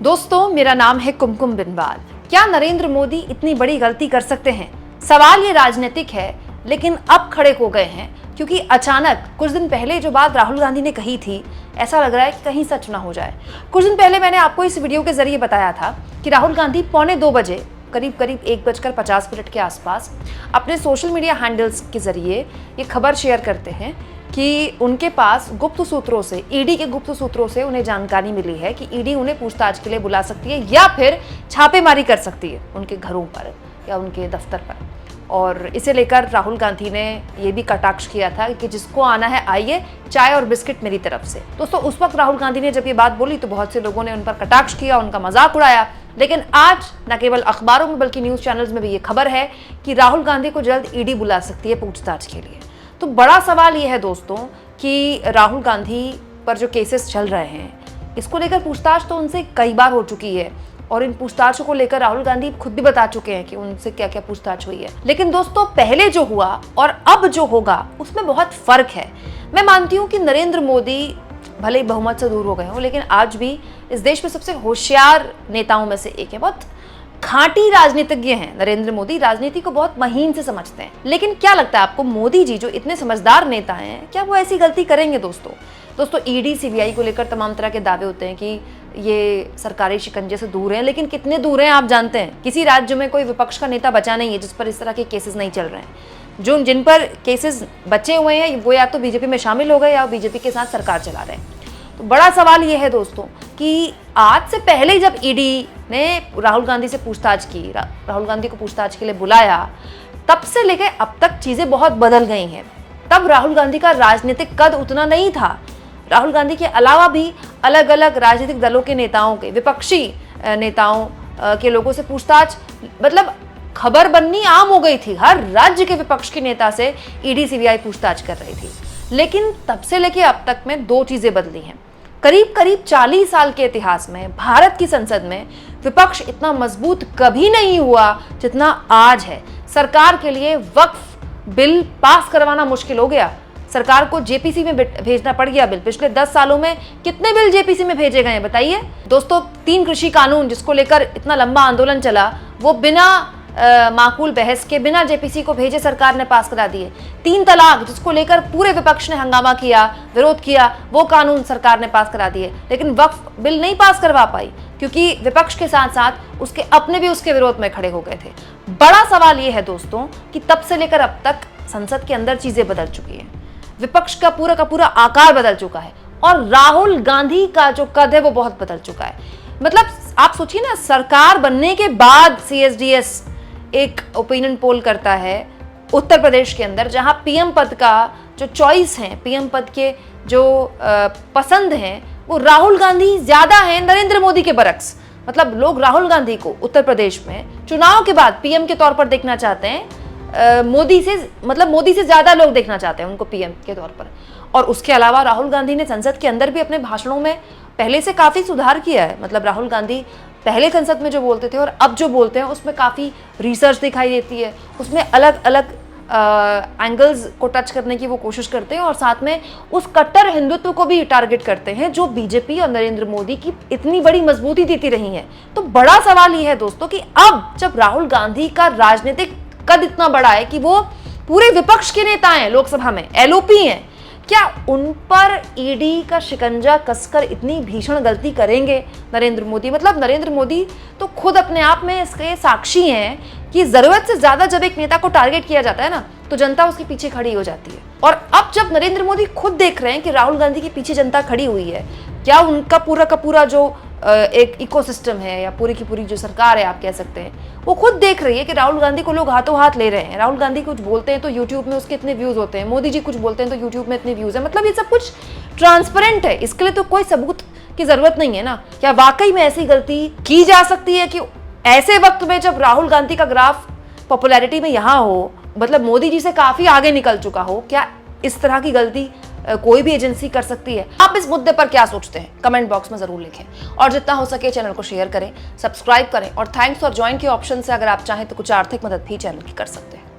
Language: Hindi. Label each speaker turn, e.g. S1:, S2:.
S1: दोस्तों, मेरा नाम है कुमकुम बिनवाल। क्या नरेंद्र मोदी इतनी बड़ी गलती कर सकते हैं? सवाल ये राजनीतिक है, लेकिन अब खड़े हो गए हैं क्योंकि अचानक कुछ दिन पहले जो बात राहुल गांधी ने कही थी, ऐसा लग रहा है कि कहीं सच ना हो जाए। कुछ दिन पहले मैंने आपको इस वीडियो के जरिए बताया था कि राहुल गांधी 1:45 बजे करीब 1:50 के आसपास अपने सोशल मीडिया हैंडल्स के जरिए ये खबर शेयर करते हैं कि उनके पास गुप्त सूत्रों से, ईडी के गुप्त सूत्रों से उन्हें जानकारी मिली है कि ईडी उन्हें पूछताछ के लिए बुला सकती है या फिर छापेमारी कर सकती है उनके घरों पर या उनके दफ्तर पर। और इसे लेकर राहुल गांधी ने ये भी कटाक्ष किया था कि जिसको आना है आइए, चाय और बिस्किट मेरी तरफ से। दोस्तों, उस वक्त राहुल गांधी ने जब ये बात बोली तो बहुत से लोगों ने उन पर कटाक्ष किया, उनका मजाक उड़ाया। लेकिन आज न केवल अखबारों में बल्कि न्यूज चैनल्स में भी ये खबर है कि राहुल गांधी को जल्द ईडी बुला सकती है पूछताछ के लिए। तो बड़ा सवाल ये है दोस्तों कि राहुल गांधी पर जो केसेस चल रहे हैं, इसको लेकर पूछताछ तो उनसे कई बार हो चुकी है और इन पूछताछों को लेकर राहुल गांधी खुद भी बता चुके हैं कि उनसे क्या क्या पूछताछ हुई है। लेकिन दोस्तों, पहले जो हुआ और अब जो होगा उसमें बहुत फर्क है। मैं मानती हूँ कि नरेंद्र मोदी भले ही बहुमत से दूर हो गए हों, लेकिन आज भी इस देश में सबसे होशियार नेताओं में से एक है। बहुत खांटी राजनीतिज्ञ हैं नरेंद्र मोदी, राजनीति को बहुत महीन से समझते हैं। लेकिन क्या लगता है आपको, मोदी जी जो इतने समझदार नेता हैं, क्या वो ऐसी गलती करेंगे? दोस्तों ईडी सीबीआई को लेकर तमाम तरह के दावे होते हैं कि ये सरकारी शिकंजे से दूर हैं, लेकिन कितने दूर हैं आप जानते हैं? किसी राज्य में कोई विपक्ष का नेता बचा नहीं है जिस पर इस तरह के केसेस नहीं चल रहे हैं। जिन पर केसेस बचे हुए हैं वो या तो बीजेपी में शामिल हो गए या बीजेपी के साथ सरकार चला रहे हैं। तो बड़ा सवाल ये है दोस्तों कि आज से पहले जब ईडी ने राहुल गांधी से पूछताछ की, राहुल गांधी को पूछताछ के लिए बुलाया, तब से लेकर अब तक चीजें बहुत बदल गई हैं। तब राहुल गांधी का राजनीतिक कद उतना नहीं था। राहुल गांधी के अलावा भी अलग अलग राजनीतिक दलों के नेताओं के, विपक्षी नेताओं के लोगों से पूछताछ, मतलब खबर बननी आम हो गई थी। हर राज्य के विपक्ष के नेता से ईडी सीबीआई पूछताछ कर रही थी। लेकिन तब से लेकर अब तक में दो चीजें बदली हैं। करीब 40 साल के इतिहास में भारत की संसद में विपक्ष इतना मजबूत कभी नहीं हुआ जितना आज है। सरकार के लिए वक्फ बिल पास करवाना मुश्किल हो गया। सरकार को जेपीसी में भेजना पड़ गया बिल। पिछले 10 सालों में कितने बिल जेपीसी में भेजे गए हैं बताइए? दोस्तों, 3 कृषि कानून जिसको लेकर इतना लंबा आंदोलन चला, वो बिना माकूल बहस के, बिना जेपीसी को भेजे सरकार ने पास करा दिए। 3 तलाक जिसको लेकर पूरे विपक्ष ने हंगामा किया, विरोध किया, वो कानून सरकार ने पास करा दिए। लेकिन वक्फ बिल नहीं पास करवा पाई क्योंकि विपक्ष के साथ साथ उसके अपने भी उसके विरोध में खड़े हो गए थे। बड़ा सवाल ये है दोस्तों कि तब से लेकर अब तक संसद के अंदर चीजें बदल चुकी हैं। विपक्ष का पूरा आकार बदल चुका है और राहुल गांधी का जो कद है वो बहुत बदल चुका है। मतलब आप सोचिए ना, सरकार बनने के बाद सीएसडीएस एक ओपिनियन पोल करता है उत्तर प्रदेश के अंदर, जहां पीएम पद का जो चॉइस है, पीएम पद के जो पसंद हैं, वो राहुल गांधी ज्यादा है नरेंद्र मोदी के बरक्स। मतलब लोग राहुल गांधी को उत्तर प्रदेश में चुनाव के बाद पीएम के तौर पर देखना चाहते हैं। मोदी से ज्यादा लोग देखना चाहते हैं उनको पीएम के तौर पर। और उसके अलावा राहुल गांधी ने संसद के अंदर भी अपने भाषणों में पहले से काफी सुधार किया है। मतलब राहुल गांधी पहले संसद में जो बोलते थे और अब जो बोलते हैं उसमें काफी रिसर्च दिखाई देती है। उसमें अलग अलग एंगल्स को टच करने की वो कोशिश करते हैं और साथ में उस कट्टर हिंदुत्व को भी टारगेट करते हैं जो बीजेपी और नरेंद्र मोदी की इतनी बड़ी मजबूती देती रही है। तो बड़ा सवाल ये है दोस्तों कि अब जब राहुल गांधी का राजनीतिक कद इतना बड़ा है कि वो पूरे विपक्ष के नेता हैं, लोकसभा में एलओपी हैं, क्या उन पर ईडी का शिकंजा कसकर इतनी भीषण गलती करेंगे नरेंद्र मोदी? मतलब नरेंद्र मोदी तो खुद अपने आप में इसके साक्षी हैं कि जरूरत से ज्यादा जब एक नेता को टारगेट किया जाता है ना, तो जनता उसके पीछे खड़ी हो जाती है। और अब जब नरेंद्र मोदी खुद देख रहे हैं कि राहुल गांधी के पीछे जनता खड़ी हुई है, क्या उनका पूरा जो एक इकोसिस्टम है या पूरी की पूरी जो सरकार है आप कह सकते हैं, वो खुद देख रही है कि राहुल गांधी को लोग हाथों हाथ ले रहे हैं। राहुल गांधी कुछ बोलते हैं तो यूट्यूब में उसके इतने व्यूज होते हैं, मोदी जी कुछ बोलते हैं तो यूट्यूब में इतने व्यूज है। मतलब ये सब कुछ ट्रांसपेरेंट है। इसके लिए तो कोई सबूत की जरूरत नहीं है ना। क्या वाकई में ऐसी गलती की जा सकती है कि ऐसे वक्त में जब राहुल गांधी का ग्राफ पॉपुलैरिटी में यहाँ हो, मतलब मोदी जी से काफी आगे निकल चुका हो, क्या इस तरह की गलती कोई भी एजेंसी कर सकती है? आप इस मुद्दे पर क्या सोचते हैं? कमेंट बॉक्स में जरूर लिखें और जितना हो सके चैनल को शेयर करें, सब्सक्राइब करें और थैंक्स और ज्वाइन के ऑप्शन से अगर आप चाहें तो कुछ आर्थिक मदद भी चैनल की कर सकते हैं।